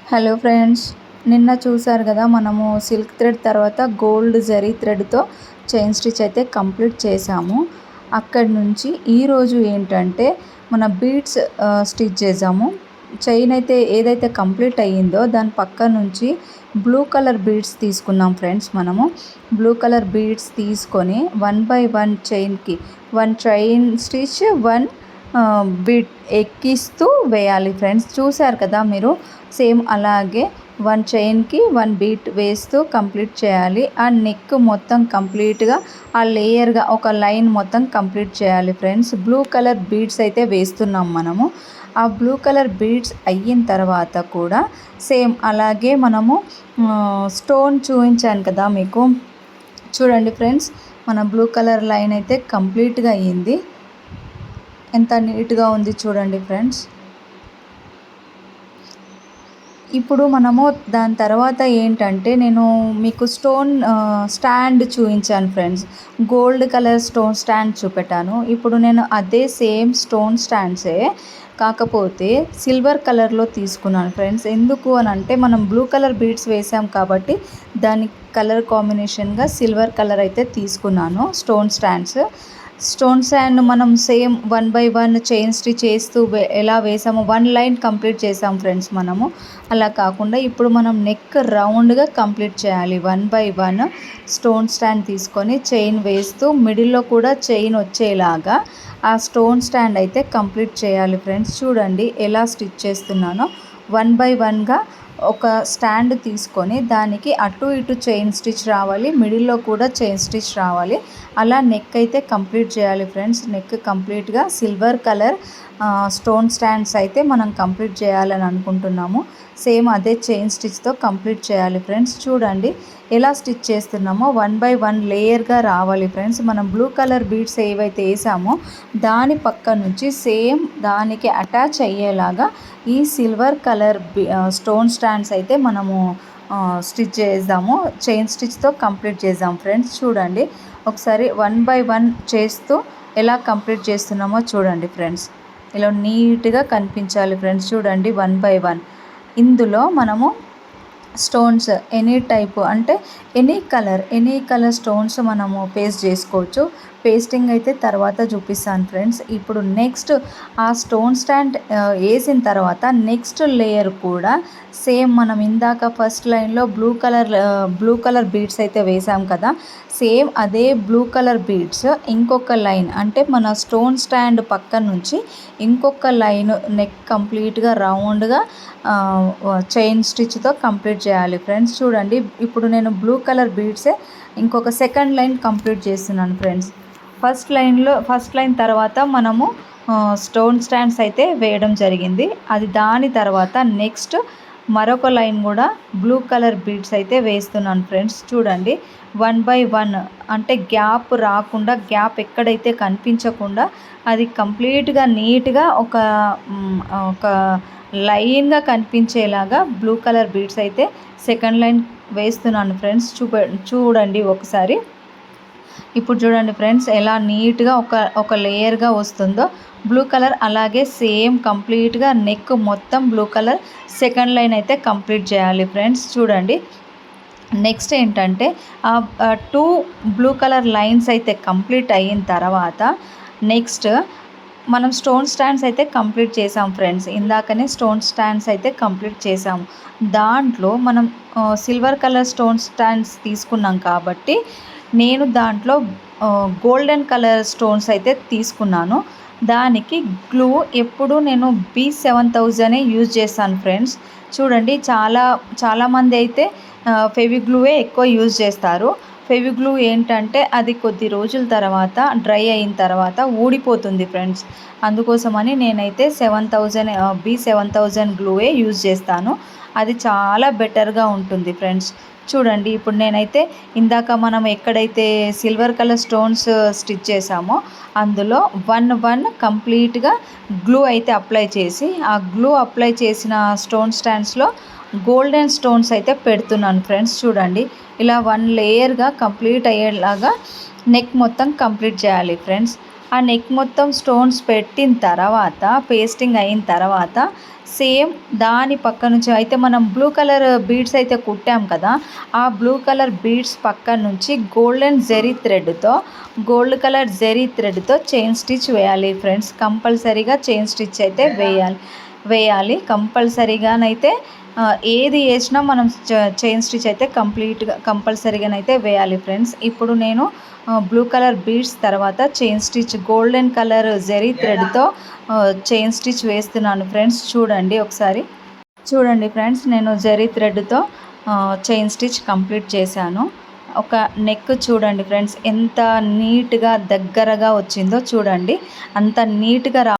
Hello friends, నిన్న చూసారు కదా మనము సిల్క్ థ్రెడ్ తర్వాత గోల్డ్ జరీ థ్రెడ్తో చైన్ స్టిచ్ అయితే కంప్లీట్ చేసాము. అక్కడి నుంచి ఈరోజు ఏంటంటే మన బీడ్స్ స్టిచ్ చేసాము. చైన్ అయితే ఏదైతే కంప్లీట్ అయ్యిందో దాని పక్క నుంచి బ్లూ కలర్ బీడ్స్ తీసుకున్నాం ఫ్రెండ్స్. మనము బ్లూ కలర్ బీడ్స్ తీసుకొని 1 by 1 చైన్కి 1 చైన్ స్టిచ్ 1 బీడ్ ఎక్కిస్తూ వేయాలి ఫ్రెండ్స్. చూసారు కదా మీరు, సేమ్ అలాగే 1 చైన్కి 1 బీట్ వేస్తూ కంప్లీట్ చేయాలి. ఆ నెక్ మొత్తం కంప్లీట్గా ఆ లేయర్గా ఒక లైన్ మొత్తం కంప్లీట్ చేయాలి ఫ్రెండ్స్. బ్లూ కలర్ బీడ్స్ అయితే వేస్తున్నాం మనము. ఆ బ్లూ కలర్ బీడ్స్ అయిన తర్వాత కూడా సేమ్ అలాగే మనము స్టోన్ చూపించాను కదా మీకు, చూడండి ఫ్రెండ్స్, మన బ్లూ కలర్ లైన్ అయితే కంప్లీట్గా అయ్యింది. ఎంత నీట్గా ఉంది చూడండి ఫ్రెండ్స్. ఇప్పుడు మనము దాని తర్వాత ఏంటంటే నేను మీకు స్టోన్ స్టాండ్ చూపించాను friends. Gold colour stone stand చూపెట్టాను. ఇప్పుడు నేను అదే సేమ్ స్టోన్ స్టాండ్సే కాకపోతే సిల్వర్ కలర్లో తీసుకున్నాను ఫ్రెండ్స్. ఎందుకు అని అంటే మనం బ్లూ కలర్ బీడ్స్ వేసాం కాబట్టి దాని కలర్ కాంబినేషన్గా సిల్వర్ కలర్ అయితే తీసుకున్నాను స్టోన్ స్టాండ్స్. స్టోన్ స్టాండ్ మనం సేమ్ 1 by 1 చైన్ స్టిచ్ చేస్తూ ఎలా వేసామో 1 లైన్ కంప్లీట్ చేసాం ఫ్రెండ్స్ మనము. అలా కాకుండా ఇప్పుడు మనం నెక్ రౌండ్గా కంప్లీట్ చేయాలి. 1 by 1 స్టోన్ స్టాండ్ తీసుకొని చైన్ వేస్తూ మిడిల్లో కూడా చైన్ వచ్చేలాగా ఆ స్టోన్ స్టాండ్ అయితే కంప్లీట్ చేయాలి ఫ్రెండ్స్. చూడండి ఎలా స్టిచ్ చేస్తున్నానో. 1 by 1గా ఒక స్టాండ్ తీసుకొని దానికి అటు ఇటు చైన్ స్టిచ్ రావాలి, మిడిల్లో కూడా చైన్ స్టిచ్ రావాలి. అలా నెక్ అయితే కంప్లీట్ చేయాలి ఫ్రెండ్స్. నెక్ కంప్లీట్గా సిల్వర్ కలర్ స్టోన్ స్టాండ్స్ అయితే మనం కంప్లీట్ చేయాలని అనుకుంటున్నాము. సేమ్ అదే చైన్ స్టిచ్తో కంప్లీట్ చేయాలి ఫ్రెండ్స్. చూడండి ఎలా స్టిచ్ చేస్తున్నామో 1 by 1 లేయర్గా రావాలి ఫ్రెండ్స్. మనం బ్లూ కలర్ బీడ్స్ ఏవైతే వేసామో దాని పక్క నుంచి సేమ్ దానికి అటాచ్ అయ్యేలాగా ఈ సిల్వర్ కలర్ స్టోన్ స్టాండ్స్ అయితే మనము స్టిచ్ చేద్దాము. చైన్ స్టిచ్తో కంప్లీట్ చేద్దాం ఫ్రెండ్స్. చూడండి ఒకసారి 1 by 1 చేస్తూ ఎలా కంప్లీట్ చేస్తున్నామో చూడండి ఫ్రెండ్స్. ఇలా నీట్గా కనిపించాలి ఫ్రెండ్స్. చూడండి 1 by 1. ఇందులో మనము స్టోన్స్ ఎనీ టైపు అంటే ఎనీ కలర్ స్టోన్స్ మనము పేస్ట్ చేసుకోవచ్చు. పేస్టింగ్ అయితే తర్వాత చూపిస్తాను ఫ్రెండ్స్. ఇప్పుడు నెక్స్ట్ ఆ స్టోన్ స్టాండ్ వేసిన తర్వాత నెక్స్ట్ లేయర్ కూడా సేమ్ మనం ఇందాక ఫస్ట్ లైన్లో బ్లూ కలర్ బీడ్స్ అయితే వేసాం కదా, సేమ్ అదే బ్లూ కలర్ బీడ్స్ ఇంకొక లైన్ అంటే మన స్టోన్ స్టాండ్ పక్క నుంచి ఇంకొక లైన్ నెక్ కంప్లీట్గా రౌండ్గా చైన్ స్టిచ్తో కంప్లీట్ చేయాలి ఫ్రెండ్స్. చూడండి ఇప్పుడు నేను బ్లూ కలర్ బీడ్సే ఇంకొక సెకండ్ లైన్ కంప్లీట్ చేస్తున్నాను ఫ్రెండ్స్. ఫస్ట్ లైన్ తర్వాత మనము స్టోన్ స్టాండ్స్ అయితే వేయడం జరిగింది. అది దాని తర్వాత నెక్స్ట్ మరొక లైన్ కూడా బ్లూ కలర్ బీడ్స్ అయితే వేస్తున్నాను ఫ్రెండ్స్. చూడండి 1 by 1 అంటే గ్యాప్ రాకుండా, గ్యాప్ ఎక్కడైతే కనిపించకుండా అది కంప్లీట్గా నీట్గా ఒక లైన్గా కనిపించేలాగా బ్లూ కలర్ బీడ్స్ అయితే సెకండ్ లైన్ వేస్తున్నాను ఫ్రెండ్స్. చూడండి ఒకసారి. ఇప్పుడు చూడండి ఫ్రెండ్స్ ఎలా నీట్గా ఒక లేయర్గా వస్తుందో బ్లూ కలర్. అలాగే సేమ్ కంప్లీట్గా నెక్ మొత్తం బ్లూ కలర్ సెకండ్ లైన్ అయితే కంప్లీట్ చేయాలి ఫ్రెండ్స్. చూడండి నెక్స్ట్ ఏంటంటే 2 బ్లూ కలర్ లైన్స్ అయితే కంప్లీట్ అయిన తర్వాత నెక్స్ట్ మనం స్టోన్ స్టాండ్స్ అయితే కంప్లీట్ చేసాం ఫ్రెండ్స్. ఇందాకనే స్టోన్ స్టాండ్స్ అయితే కంప్లీట్ చేసాము. దాంట్లో మనం సిల్వర్ కలర్ స్టోన్ స్టాండ్స్ తీసుకున్నాం కాబట్టి నేను దాంట్లో గోల్డెన్ కలర్ స్టోన్స్ అయితే తీసుకున్నాను. దానికి గ్లూ ఎప్పుడు నేను B7000 యూజ్ చేస్తాను ఫ్రెండ్స్. చూడండి చాలామంది అయితే ఫెవిగ్లూవే ఎక్కువ యూజ్ చేస్తారు. ఫెవిగ్లూ ఏంటంటే అది కొద్ది రోజుల తర్వాత డ్రై అయిన తర్వాత ఊడిపోతుంది ఫ్రెండ్స్. అందుకోసమని నేనైతే B7000 గ్లూవే యూజ్ చేస్తాను. అది చాలా బెటర్గా ఉంటుంది ఫ్రెండ్స్. చూడండి ఇప్పుడు నేనైతే ఇందాక మనం ఎక్కడైతే సిల్వర్ కలర్ స్టోన్స్ స్టిచ్ చేసామో అందులో 1 కంప్లీట్గా గ్లూ అయితే అప్లై చేసి ఆ గ్లూ అప్లై చేసిన స్టోన్ స్టాండ్స్లో గోల్డెన్ స్టోన్స్ అయితే పెడుతున్నాను ఫ్రెండ్స్. చూడండి ఇలా 1 లేయర్గా కంప్లీట్ అయ్యేలాగా నెక్ మొత్తం కంప్లీట్ చేయాలి ఫ్రెండ్స్. ఆ నెక్ మొత్తం స్టోన్స్ పెట్టిన తర్వాత పేస్టింగ్ అయిన తర్వాత సేమ్ దాని పక్క నుంచి అయితే మనం బ్లూ కలర్ బీడ్స్ అయితే కుట్టాం కదా, ఆ బ్లూ కలర్ బీడ్స్ పక్క నుంచి గోల్డ్ కలర్ జెరీ థ్రెడ్తో చైన్ స్టిచ్ వేయాలి ఫ్రెండ్స్. కంపల్సరీగా చైన్ స్టిచ్ అయితే వేయాలి కంపల్సరీగానైతే. ఏది వేసినా మనం చైన్ స్టిచ్ అయితే కంపల్సరీగానైతే వేయాలి ఫ్రెండ్స్. ఇప్పుడు నేను బ్లూ కలర్ బీడ్స్ తర్వాత chain stitch golden colour zari థ్రెడ్తో చైన్ స్టిచ్ వేస్తున్నాను ఫ్రెండ్స్. చూడండి ఫ్రెండ్స్, నేను జెరీ థ్రెడ్తో చైన్ స్టిచ్ కంప్లీట్ చేశాను. ఒక నెక్ చూడండి ఫ్రెండ్స్, ఎంత నీట్గా దగ్గరగా వచ్చిందో చూడండి. అంత నీట్గా